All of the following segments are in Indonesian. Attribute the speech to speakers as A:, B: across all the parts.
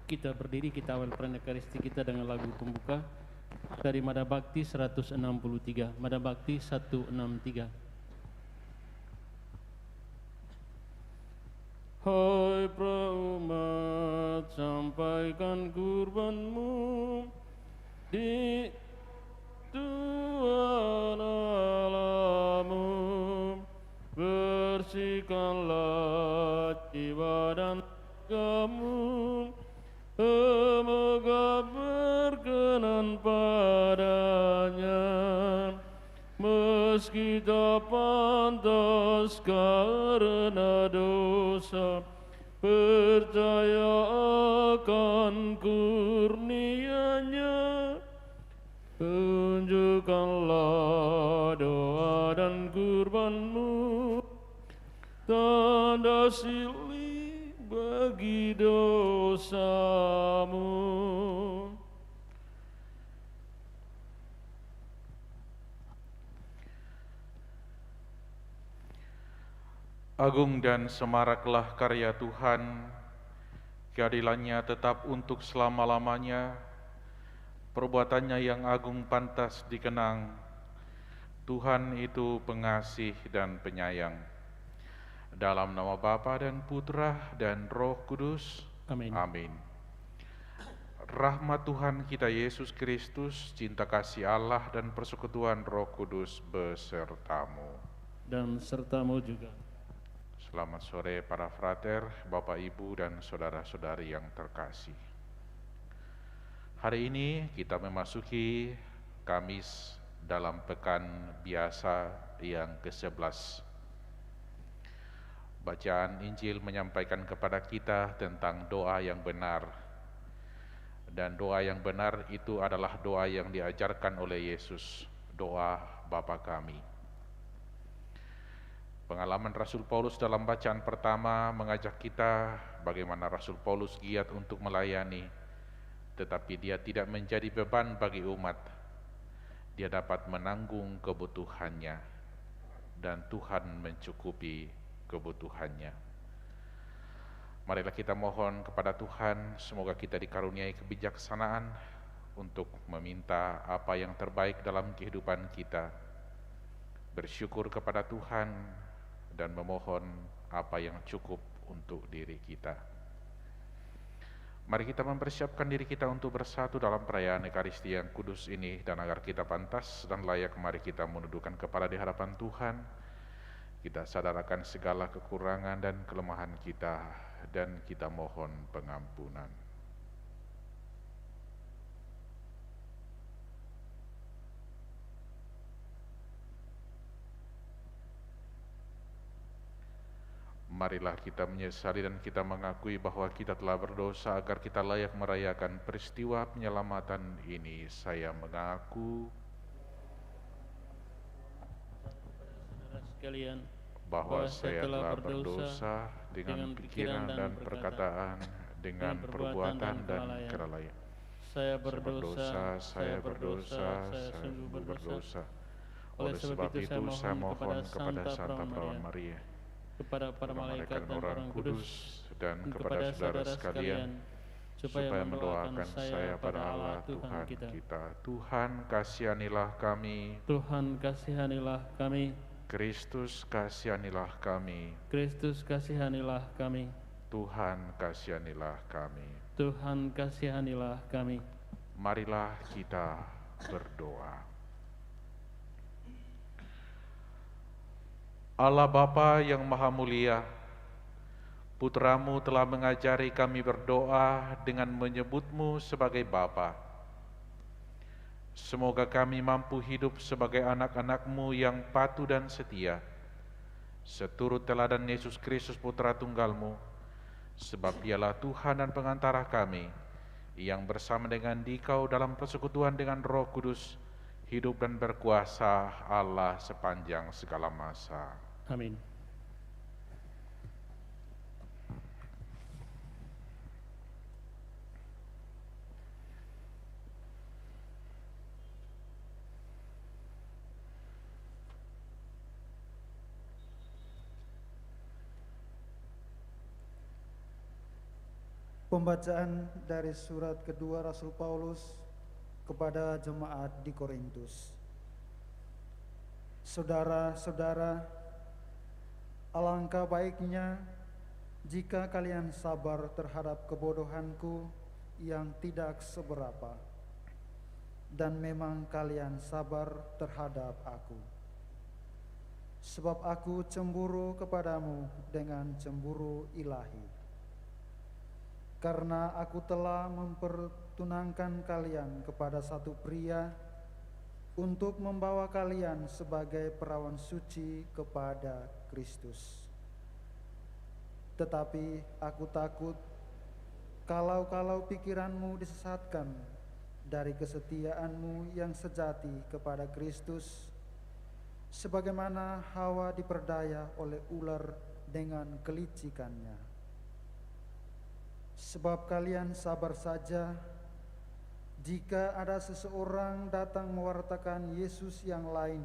A: Kita berdiri, kita awal peran Ekaristi kita dengan lagu pembuka dari Mada Bakti 163. Mada Bakti 163. Hai praumat, sampaikan kurbanmu di Tuhan Allahmu. Bersihkanlah jiwa dan kamu, semoga berkenan padanya. Meski tak pantas karena dosa, percaya akan kurnia-Nya. Tunjukkanlah doa dan kurbanmu, tanda silih bagi dosamu.
B: Agung dan semaraklah karya Tuhan, keadilannya tetap untuk selama-lamanya, perbuatannya yang agung pantas dikenang. Tuhan itu pengasih dan penyayang. Dalam nama Bapa dan Putra dan Roh Kudus.
A: Amin.
B: Amin. Rahmat Tuhan kita Yesus Kristus, cinta kasih Allah dan persekutuan Roh Kudus besertamu.
A: Dan sertamu juga.
B: Selamat sore para frater, Bapak Ibu dan saudara-saudari yang terkasih. Hari ini kita memasuki Kamis dalam pekan biasa yang ke-11. Bacaan Injil menyampaikan kepada kita tentang doa yang benar. Dan doa yang benar itu adalah doa yang diajarkan oleh Yesus, doa Bapa kami. Pengalaman Rasul Paulus dalam bacaan pertama mengajak kita bagaimana Rasul Paulus giat untuk melayani, tetapi dia tidak menjadi beban bagi umat. Dia dapat menanggung kebutuhannya, dan Tuhan mencukupi kebutuhannya. Marilah kita mohon kepada Tuhan, semoga kita dikaruniai kebijaksanaan untuk meminta apa yang terbaik dalam kehidupan kita, bersyukur kepada Tuhan, dan memohon apa yang cukup untuk diri kita. Mari kita mempersiapkan diri kita untuk bersatu dalam perayaan Ekaristi yang kudus ini, dan agar kita pantas dan layak, mari kita menundukkan kepala di hadapan Tuhan. Kita sadarkan segala kekurangan dan kelemahan kita, dan kita mohon pengampunan. Marilah kita menyesali dan kita mengakui bahwa kita telah berdosa agar kita layak merayakan peristiwa penyelamatan ini. Saya mengaku
A: Sekalian,
B: bahwa saya telah berdosa dengan pikiran dan perkataan, dengan perbuatan dan kelalaian.
A: Saya berdosa,
B: saya sungguh berdosa. Oleh sebab itu saya mohon kepada Santa Perawan Maria,
A: kepada para malaikat dan orang kudus,
B: dan kepada saudara sekalian, supaya mendoakan saya pada Allah Tuhan kita. Tuhan kasihanilah kami.
A: Tuhan kasihanilah kami.
B: Kristus kasihanilah kami.
A: Kristus kasihanilah kami.
B: Tuhan kasihanilah kami.
A: Tuhan kasihanilah kami.
B: Marilah kita berdoa. Allah Bapa yang Maha Mulia, Putra-Mu telah mengajari kami berdoa dengan menyebut-Mu sebagai Bapa. Semoga kami mampu hidup sebagai anak-anak-Mu yang patuh dan setia, seturut teladan Yesus Kristus Putra Tunggal-Mu, sebab Dialah Tuhan dan pengantara kami, yang bersama dengan Dikau dalam persekutuan dengan Roh Kudus, hidup dan berkuasa Allah sepanjang segala masa.
A: Amin.
C: Pembacaan dari surat kedua Rasul Paulus kepada jemaat di Korintus. Saudara-saudara, alangkah baiknya jika kalian sabar terhadap kebodohanku yang tidak seberapa, dan memang kalian sabar terhadap aku. Sebab aku cemburu kepadamu dengan cemburu ilahi. Karena aku telah mempertunangkan kalian kepada satu pria untuk membawa kalian sebagai perawan suci kepada Kristus. Tetapi aku takut kalau pikiranmu disesatkan dari kesetiaanmu yang sejati kepada Kristus, sebagaimana Hawa diperdaya oleh ular dengan kelicikannya. Sebab kalian sabar saja jika ada seseorang datang mewartakan Yesus yang lain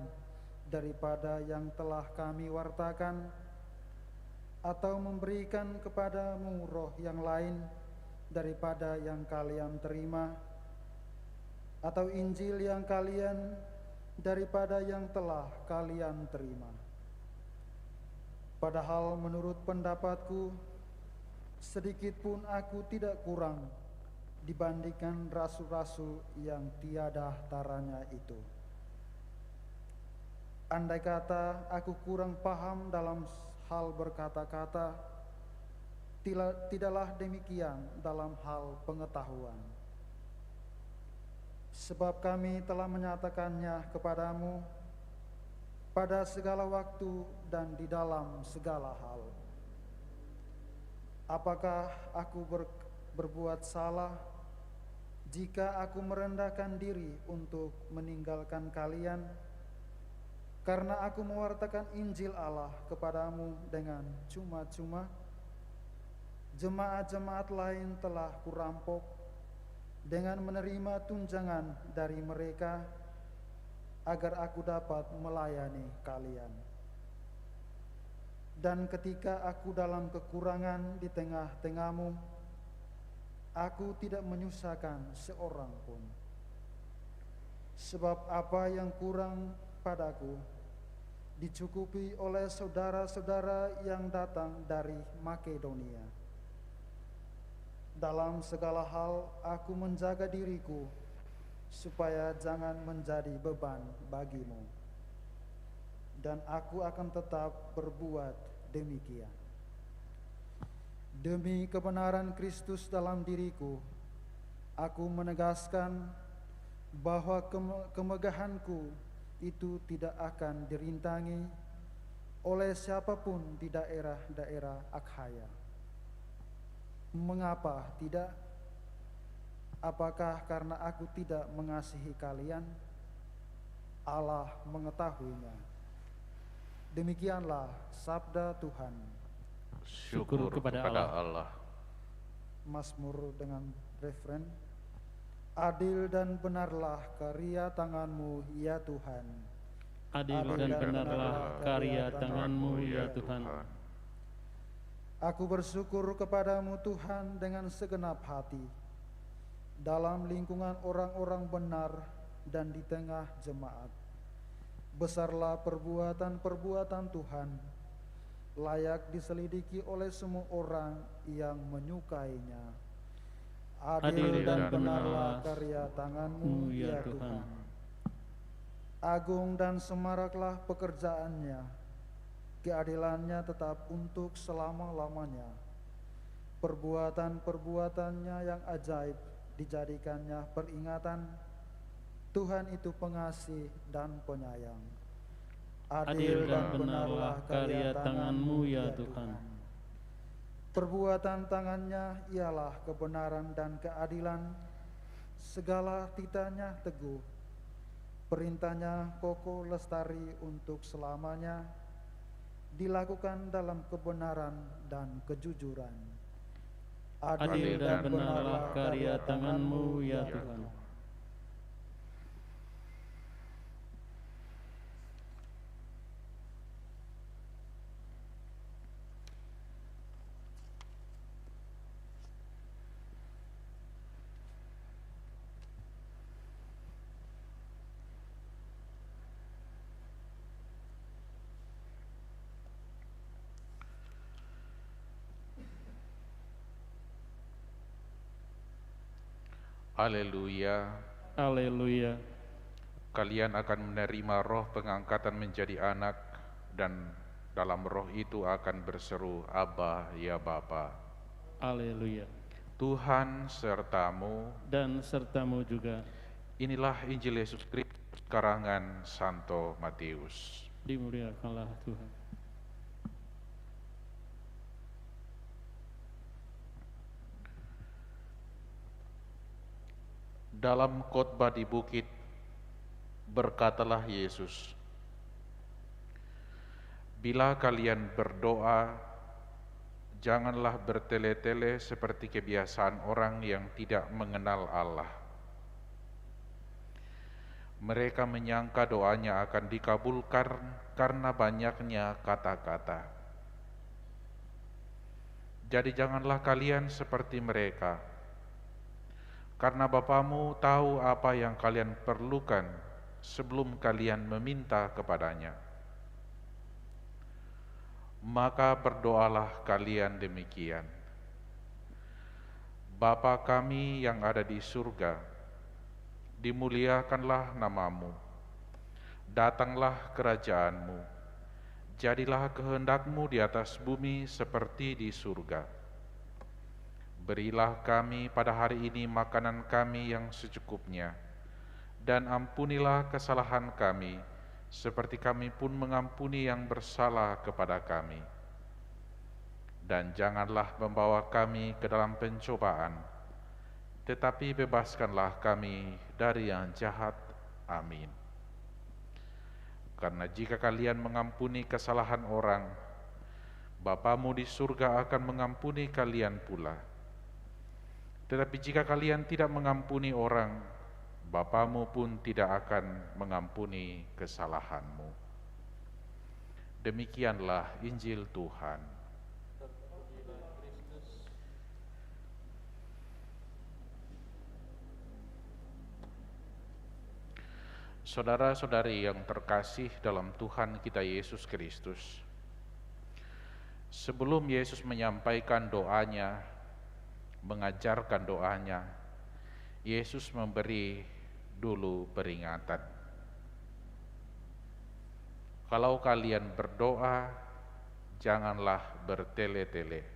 C: daripada yang telah kami wartakan, atau memberikan kepadamu roh yang lain daripada yang kalian terima, atau Injil yang kalian daripada yang telah kalian terima. Padahal menurut pendapatku, sedikit pun aku tidak kurang dibandingkan rasul-rasul yang tiada taranya itu. Andai kata aku kurang paham dalam hal berkata-kata, tidaklah demikian dalam hal pengetahuan. Sebab kami telah menyatakannya kepadamu pada segala waktu dan di dalam segala hal. Apakah aku berbuat salah jika aku merendahkan diri untuk meninggalkan kalian, karena aku mewartakan Injil Allah kepadamu dengan cuma-cuma? Jemaat-jemaat lain telah kurampok dengan menerima tunjangan dari mereka agar aku dapat melayani kalian. Dan ketika aku dalam kekurangan di tengah-tengahmu, aku tidak menyusahkan seorang pun. Sebab apa yang kurang padaku dicukupi oleh saudara-saudara yang datang dari Makedonia. Dalam segala hal aku menjaga diriku supaya jangan menjadi beban bagimu. Dan aku akan tetap berbuat demikian. Demi kebenaran Kristus dalam diriku, aku menegaskan bahwa kemegahanku itu tidak akan dirintangi oleh siapapun di daerah-daerah Akhaya. Mengapa tidak? Apakah karena aku tidak mengasihi kalian? Allah mengetahuinya. Demikianlah sabda Tuhan.
B: Syukur kepada Allah.
C: Mazmur dengan referen, adil dan benarlah karya tanganmu ya Tuhan.
A: Adil dan benarlah karya tanganmu ya Tuhan.
C: Aku bersyukur kepadamu Tuhan dengan segenap hati, dalam lingkungan orang-orang benar dan di tengah jemaat. Besarlah perbuatan-perbuatan Tuhan, layak diselidiki oleh semua orang yang menyukainya. Adil dan benarlah karya tanganmu ya Tuhan. Agung dan semaraklah pekerjaannya, keadilannya tetap untuk selama-lamanya. Perbuatan-perbuatannya yang ajaib dijadikannya peringatan. Tuhan itu pengasih dan penyayang.
A: Adil dan benarlah karya tanganmu ya Tuhan.
C: Perbuatan tangannya ialah kebenaran dan keadilan. Segala titanya teguh. Perintahnya kokoh lestari untuk selamanya. Dilakukan dalam kebenaran dan kejujuran.
A: Adil dan benarlah karya tanganmu ya Tuhan.
B: Haleluya.
A: Haleluya.
B: Kalian akan menerima roh pengangkatan menjadi anak, dan dalam roh itu akan berseru, Abba, ya Bapa.
A: Haleluya.
B: Tuhan sertamu.
A: Dan sertamu juga.
B: Inilah Injil Yesus Kristus karangan Santo Matius.
A: Dimuliakanlah Tuhan.
B: Dalam khotbah di bukit, berkatalah Yesus, bila kalian berdoa, janganlah bertele-tele seperti kebiasaan orang yang tidak mengenal Allah. Mereka menyangka doanya akan dikabulkan karena banyaknya kata-kata. Jadi janganlah kalian seperti mereka, karena Bapamu tahu apa yang kalian perlukan sebelum kalian meminta kepadanya. Maka berdoalah kalian demikian: Bapa kami yang ada di surga, dimuliakanlah namamu, datanglah kerajaanmu, jadilah kehendakmu di atas bumi seperti di surga. Berilah kami pada hari ini makanan kami yang secukupnya, dan ampunilah kesalahan kami, seperti kami pun mengampuni yang bersalah kepada kami. Dan janganlah membawa kami ke dalam pencobaan, tetapi bebaskanlah kami dari yang jahat. Amin. Karena jika kalian mengampuni kesalahan orang, Bapamu di surga akan mengampuni kalian pula. Tetapi jika kalian tidak mengampuni orang, Bapamu pun tidak akan mengampuni kesalahanmu. Demikianlah Injil Tuhan. Saudara-saudari yang terkasih dalam Tuhan kita Yesus Kristus, sebelum Yesus menyampaikan doanya, mengajarkan doanya, Yesus memberi dulu peringatan. Kalau kalian berdoa, janganlah bertele-tele.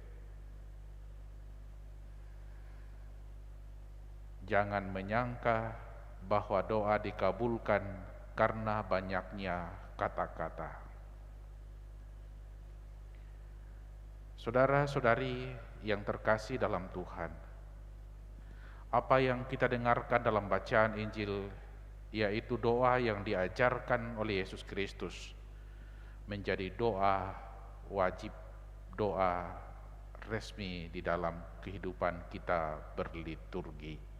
B: Jangan menyangka bahwa doa dikabulkan karena banyaknya kata-kata. Saudara-saudari yang terkasih dalam Tuhan, apa yang kita dengarkan dalam bacaan Injil, yaitu doa yang diajarkan oleh Yesus Kristus, menjadi doa wajib, doa resmi di dalam kehidupan kita berliturgi.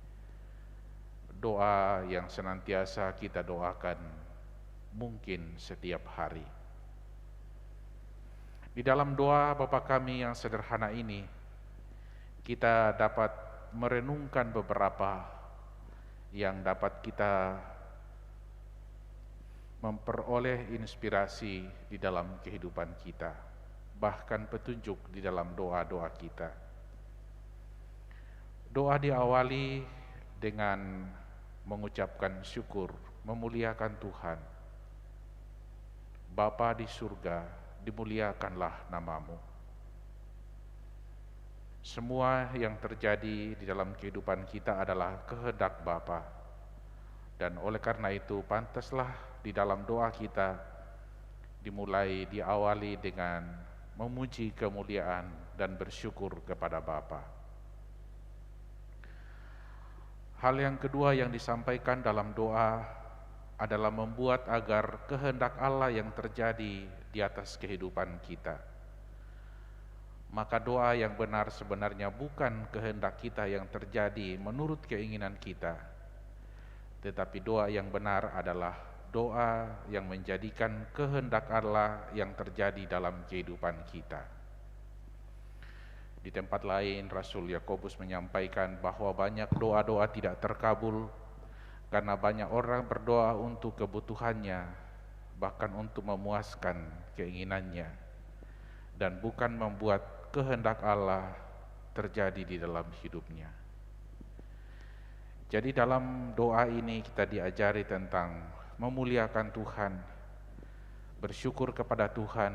B: Doa yang senantiasa kita doakan mungkin setiap hari. Di dalam doa Bapa kami yang sederhana ini, kita dapat merenungkan beberapa yang dapat kita memperoleh inspirasi di dalam kehidupan kita, bahkan petunjuk di dalam doa-doa kita. Doa diawali dengan mengucapkan syukur, memuliakan Tuhan. Bapa di surga, dimuliakanlah namamu. Semua yang terjadi di dalam kehidupan kita adalah kehendak Bapa, dan oleh karena itu pantaslah di dalam doa kita diawali dengan memuji kemuliaan dan bersyukur kepada Bapa. Hal yang kedua yang disampaikan dalam doa adalah membuat agar kehendak Allah yang terjadi di atas kehidupan kita. Maka doa yang benar sebenarnya bukan kehendak kita yang terjadi menurut keinginan kita, tetapi doa yang benar adalah doa yang menjadikan kehendak Allah yang terjadi dalam kehidupan kita. Di tempat lain Rasul Yakobus menyampaikan bahwa banyak doa-doa tidak terkabul karena banyak orang berdoa untuk kebutuhannya, bahkan untuk memuaskan keinginannya, dan bukan membuat kehendak Allah terjadi di dalam hidupnya. Jadi dalam doa ini kita diajari tentang memuliakan Tuhan, bersyukur kepada Tuhan,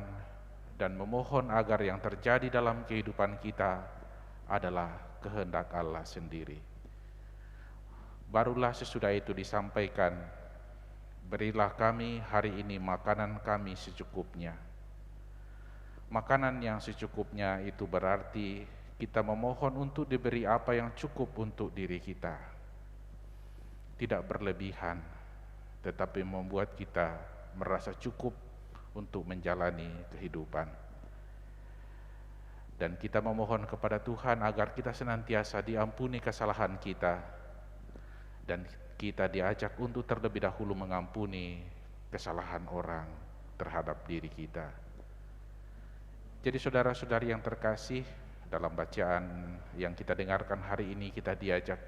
B: dan memohon agar yang terjadi dalam kehidupan kita adalah kehendak Allah sendiri. Barulah sesudah itu disampaikan, berilah kami hari ini makanan kami secukupnya. Makanan yang secukupnya itu berarti kita memohon untuk diberi apa yang cukup untuk diri kita. Tidak berlebihan, tetapi membuat kita merasa cukup untuk menjalani kehidupan. Dan kita memohon kepada Tuhan agar kita senantiasa diampuni kesalahan kita, dan kita diajak untuk terlebih dahulu mengampuni kesalahan orang terhadap diri kita. Jadi saudara-saudari yang terkasih, dalam bacaan yang kita dengarkan hari ini kita diajak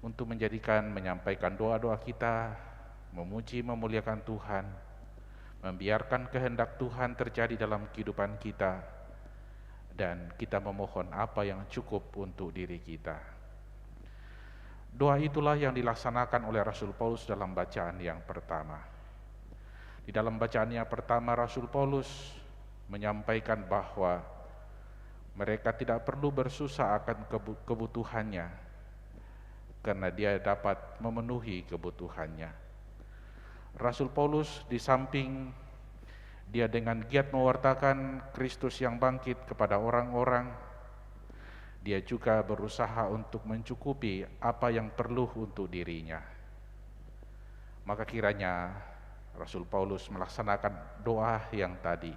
B: untuk menyampaikan doa-doa kita, memuji memuliakan Tuhan, membiarkan kehendak Tuhan terjadi dalam kehidupan kita, dan kita memohon apa yang cukup untuk diri kita. Doa itulah yang dilaksanakan oleh Rasul Paulus dalam bacaan yang pertama. Di dalam bacaan yang pertama, Rasul Paulus menyampaikan bahwa mereka tidak perlu bersusah akan kebutuhannya, karena dia dapat memenuhi kebutuhannya. Rasul Paulus di samping dia dengan giat mewartakan Kristus yang bangkit kepada orang-orang, dia juga berusaha untuk mencukupi apa yang perlu untuk dirinya. Maka kiranya Rasul Paulus melaksanakan doa yang tadi,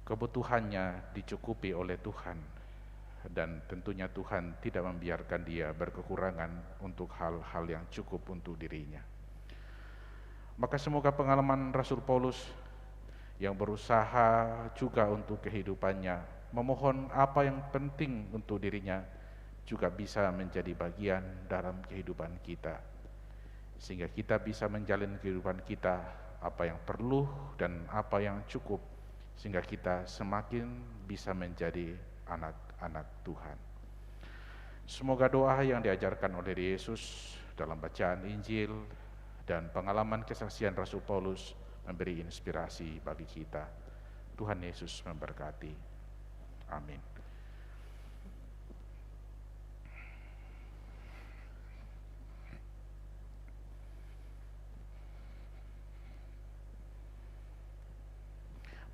B: kebutuhannya dicukupi oleh Tuhan, dan tentunya Tuhan tidak membiarkan dia berkekurangan untuk hal-hal yang cukup untuk dirinya. Maka semoga pengalaman Rasul Paulus yang berusaha juga untuk kehidupannya, memohon apa yang penting untuk dirinya, juga bisa menjadi bagian dalam kehidupan kita, sehingga kita bisa menjalin kehidupan kita apa yang perlu dan apa yang cukup, sehingga kita semakin bisa menjadi anak-anak Tuhan. Semoga doa yang diajarkan oleh Yesus dalam bacaan Injil dan pengalaman kesaksian Rasul Paulus memberi inspirasi bagi kita. Tuhan Yesus memberkati. Amin.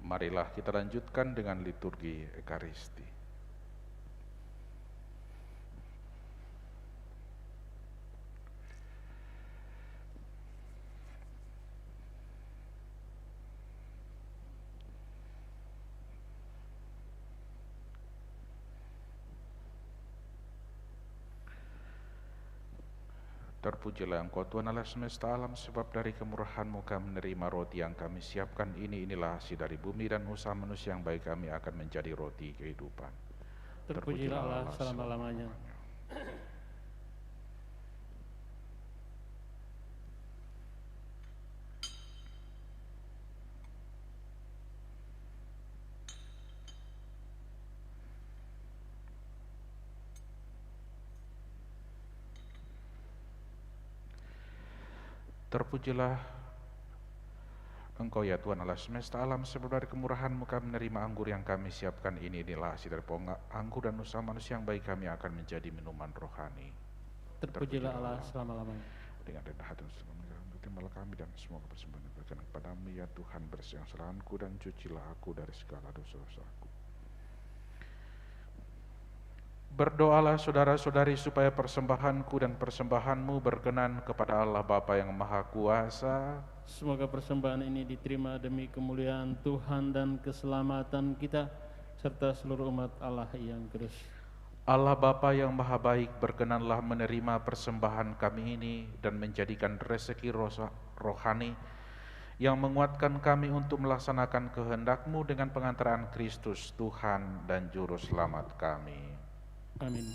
B: Marilah kita lanjutkan dengan liturgi Ekaristi. Terpujilah Engkau Tuhan Allah semesta alam, sebab dari kemurahan-Mu kami menerima roti yang kami siapkan ini. Inilah hasil dari bumi dan usaha manusia yang baik kami akan menjadi roti kehidupan.
A: Terpujilah Allah selama-lamanya.
B: Terpujilah Engkau ya Tuhan Allah semesta alam, sebab dari kemurahan-Mu kami menerima anggur yang kami siapkan ini. Inilah hasil dari anggur dan usaha manusia yang baik kami akan menjadi minuman rohani.
A: Terpujilah Allah selama-lamanya.
B: Dengan rendah hati terimalah kami dan semua persembahan yang berikan kepadamu ya Tuhan, bersihkan kesalahanku dan cucilah aku dari segala dosa-dosaku. Berdoalah saudara-saudari supaya persembahanku dan persembahanmu berkenan kepada Allah Bapa yang Maha Kuasa.
A: Semoga persembahan ini diterima demi kemuliaan Tuhan dan keselamatan kita, serta seluruh umat Allah yang kudus.
B: Allah Bapa yang Maha Baik, berkenanlah menerima persembahan kami ini dan menjadikan rezeki rohani yang menguatkan kami untuk melaksanakan kehendak-Mu dengan pengantaran Kristus Tuhan dan Juru Selamat kami.
A: Amin.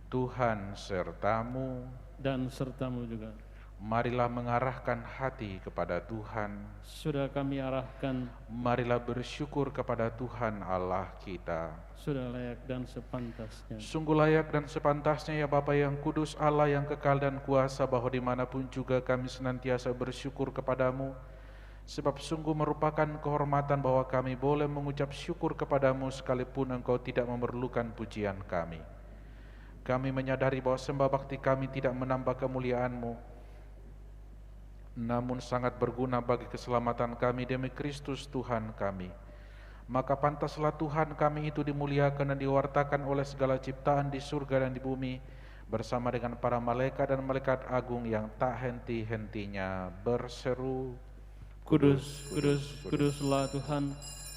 B: Tuhan sertamu
A: dan sertamu juga.
B: Marilah mengarahkan hati kepada Tuhan.
A: Sudah kami arahkan,
B: Marilah bersyukur kepada Tuhan Allah kita.
A: sudah layak dan sepantasnya.
B: Sungguh layak dan sepantasnya ya Bapa yang kudus, Allah yang kekal dan kuasa, bahwa dimanapun juga kami senantiasa bersyukur kepadamu. Sebab sungguh merupakan kehormatan bahwa kami boleh mengucap syukur kepadamu sekalipun Engkau tidak memerlukan pujian kami. Kami menyadari bahwa sembah bakti kami tidak menambah kemuliaan-Mu, namun sangat berguna bagi keselamatan kami demi Kristus Tuhan kami. Maka pantaslah Tuhan kami itu dimuliakan dan diwartakan oleh segala ciptaan di surga dan di bumi, bersama dengan para malaikat dan malaikat agung yang tak henti-hentinya berseru,
A: Kudus, kudus, kuduslah Tuhan,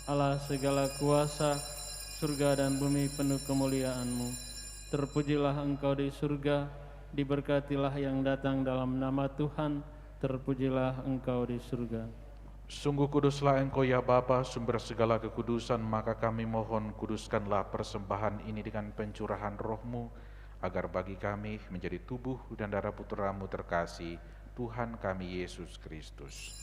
A: Allah segala kuasa, surga dan bumi penuh kemuliaan-Mu. Terpujilah Engkau di surga, diberkatilah yang datang dalam nama Tuhan, terpujilah Engkau di surga.
B: Sungguh kuduslah Engkau ya Bapa, sumber segala kekudusan, maka kami mohon kuduskanlah persembahan ini dengan pencurahan Roh-Mu, agar bagi kami menjadi tubuh dan darah Putra-Mu terkasih, Tuhan kami Yesus Kristus.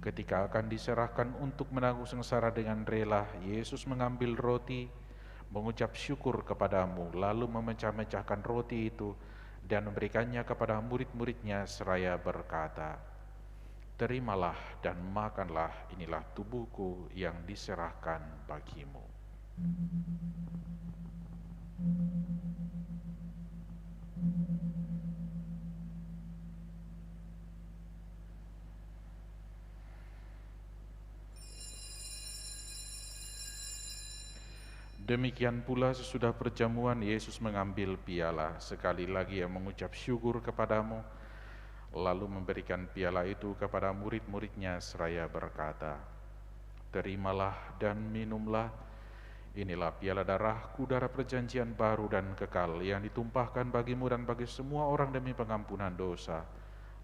B: Ketika akan diserahkan untuk menanggung sengsara dengan rela, Yesus mengambil roti, mengucap syukur kepadamu, lalu memecah-mecahkan roti itu dan memberikannya kepada murid-muridnya seraya berkata, "Terimalah dan makanlah, inilah tubuhku yang diserahkan bagimu." Demikian pula sesudah perjamuan Yesus mengambil piala, sekali lagi Ia mengucap syukur kepadamu, lalu memberikan piala itu kepada murid-muridnya seraya berkata, "Terimalah dan minumlah, inilah piala darahku, darah perjanjian baru dan kekal yang ditumpahkan bagimu dan bagi semua orang demi pengampunan dosa.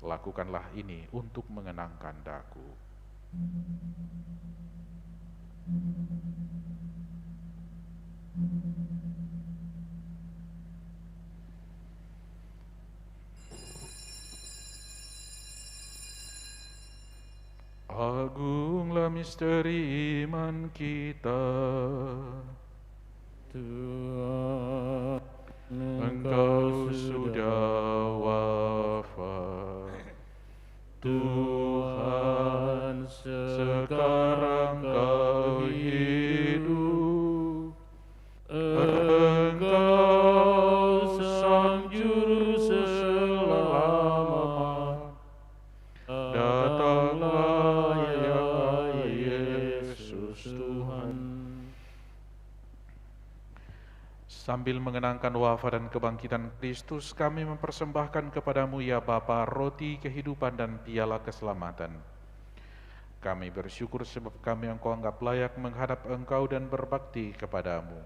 B: Lakukanlah ini untuk mengenangkan daku." Agunglah misteri iman kita,
A: Tuhan,
B: Engkau sudah wafat. Tuhan, sekarang Kau hidup. Engkau Sang Juru Selamat. Datanglah ya Yesus Tuhan. Sambil mengenangkan wafat dan kebangkitan Kristus, kami mempersembahkan kepadamu ya Bapa roti kehidupan dan piala keselamatan. Kami bersyukur sebab kami Engkau anggap layak menghadap Engkau dan berbakti kepadamu.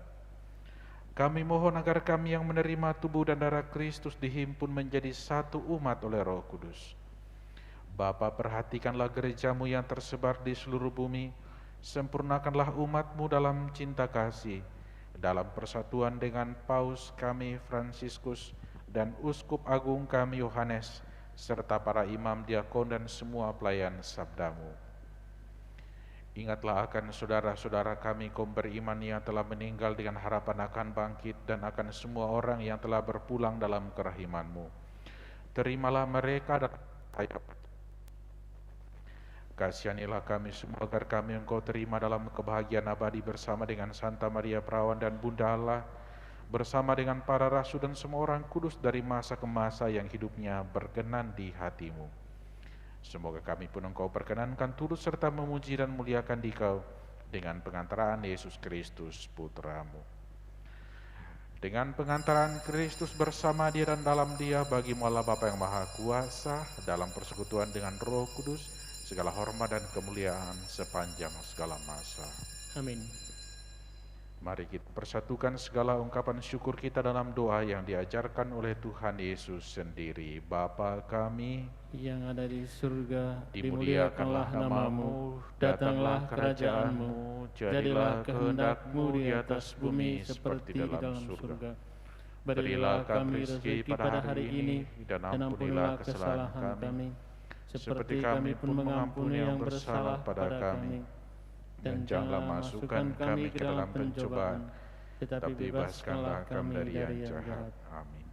B: Kami mohon agar kami yang menerima tubuh dan darah Kristus dihimpun menjadi satu umat oleh Roh Kudus. Bapa, perhatikanlah gerejamu yang tersebar di seluruh bumi, sempurnakanlah umatmu dalam cinta kasih, dalam persatuan dengan Paus kami Fransiskus dan Uskup Agung kami Yohanes, serta para imam, diakon dan semua pelayan sabdamu. Ingatlah akan saudara-saudara kami kaum beriman yang telah meninggal dengan harapan akan bangkit, dan akan semua orang yang telah berpulang dalam kerahiman-Mu. Terimalah mereka dan kasihanilah kami semua agar kami Engkau terima dalam kebahagiaan abadi bersama dengan Santa Maria Perawan dan Bunda Allah, bersama dengan para rasul dan semua orang kudus dari masa ke masa yang hidupnya berkenan di hati-Mu. Semoga kami pun Engkau perkenankan turut serta memuji dan muliakan Dikau dengan pengantaraan Yesus Kristus Putra-Mu. Dengan pengantaran Kristus bersama Dia dan dalam Dia, bagi-Mu Allah Bapa yang Maha Kuasa, dalam persekutuan dengan Roh Kudus, segala hormat dan kemuliaan sepanjang segala masa.
A: Amin.
B: Mari kita persatukan segala ungkapan syukur kita dalam doa yang diajarkan oleh Tuhan Yesus sendiri. Bapa kami
A: yang ada di surga,
B: dimuliakanlah nama-Mu, datanglah kerajaan-Mu, jadilah kehendak-Mu di atas bumi seperti di dalam surga.
A: Berilah kami rezeki pada hari ini, dan ampunilah kesalahan kami, seperti kami pun mengampuni yang bersalah pada kami. Dan janganlah masukkan kami ke dalam pencobaan, tetapi bebaskanlah kami dari yang jahat.
B: Amin.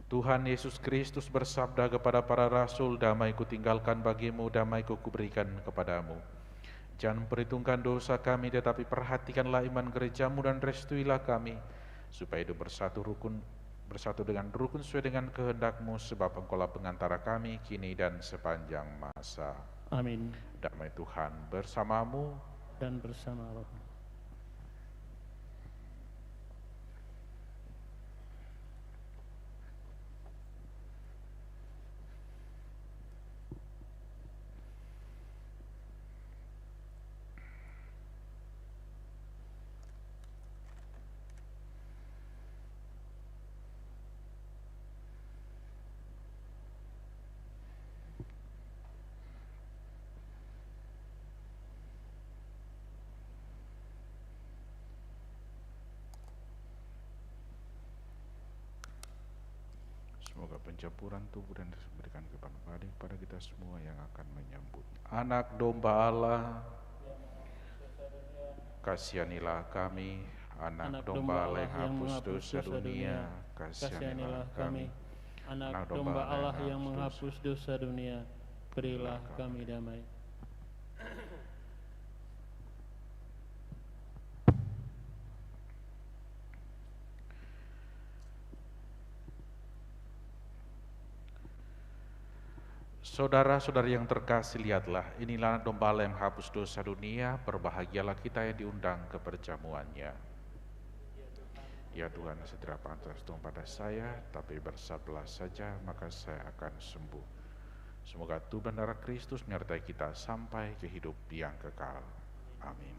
B: Tuhan Yesus Kristus bersabda kepada para rasul, damai-Ku tinggalkan bagimu, damai-Ku kuberikan kepadamu. Jangan perhitungkan dosa kami, tetapi perhatikanlah iman gerejamu dan restuilah kami, supaya hidup bersatu dengan rukun sesuai dengan kehendak-Mu, sebab Engkaulah pengantara kami kini dan sepanjang masa.
A: Amin.
B: Damai Tuhan bersamamu
A: dan bersama roh.
B: Semoga pencampuran tubuh dan diberikan kepada kita semua yang akan menyambut Anak Domba Allah. Kasihanilah kami, Anak Domba Allah yang hapus dosa dunia. Kasihanilah kami,
A: Anak Domba Allah yang menghapus dosa dunia. Berilah kami damai.
B: Saudara-saudari yang terkasih, lihatlah, inilah Anak Domba Allah yang hapus dosa dunia. Berbahagialah kita yang diundang ke perjamuannya. Ya Tuhan, segera pantas pada saya, tapi bersabdalah saja, maka saya akan sembuh. Semoga tubuh dan darah Kristus menyertai kita sampai ke hidup yang kekal. Amin.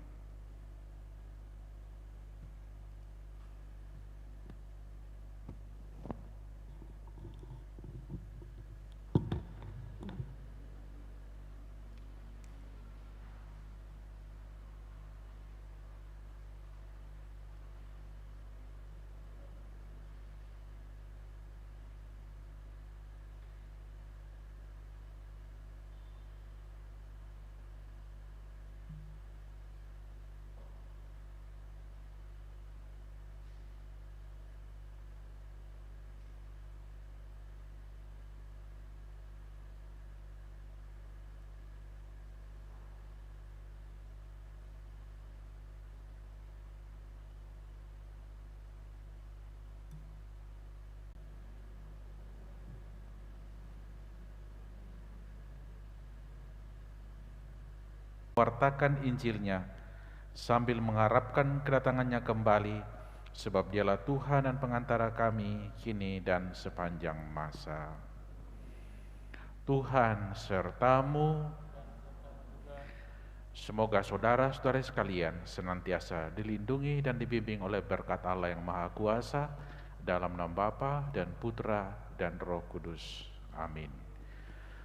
B: Wartakan Injilnya sambil mengharapkan kedatangannya kembali, sebab Dialah Tuhan dan pengantara kami kini dan sepanjang masa. Tuhan sertamu. Semoga saudara-saudari sekalian senantiasa dilindungi dan dibimbing oleh berkat Allah yang Maha Kuasa, dalam nama Bapa dan Putra dan Roh Kudus. Amin.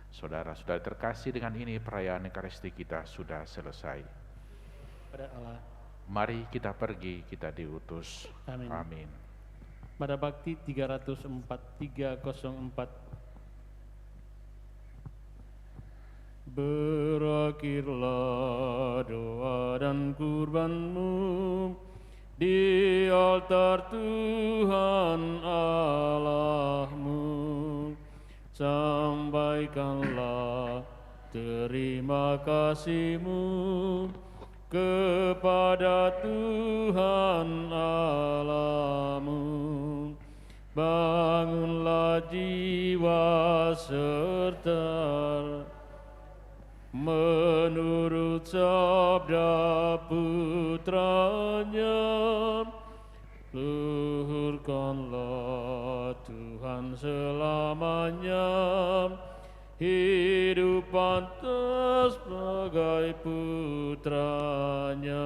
B: Saudara-saudari terkasih, dengan ini perayaan Ekaristi kita sudah selesai.
A: Pada Allah.
B: Mari kita pergi, kita diutus.
A: Amin.
B: Amin.
A: Pada Bakti 304. Berakhirlah doa dan kurbanmu di altar Tuhan Allahmu. Sampaikanlah terima kasihmu kepada Tuhan Allahmu. Bangunlah jiwa serta menurut sabda putranya. Luhurkanlah Tuhan selamanya, hidup pantas sebagai putranya.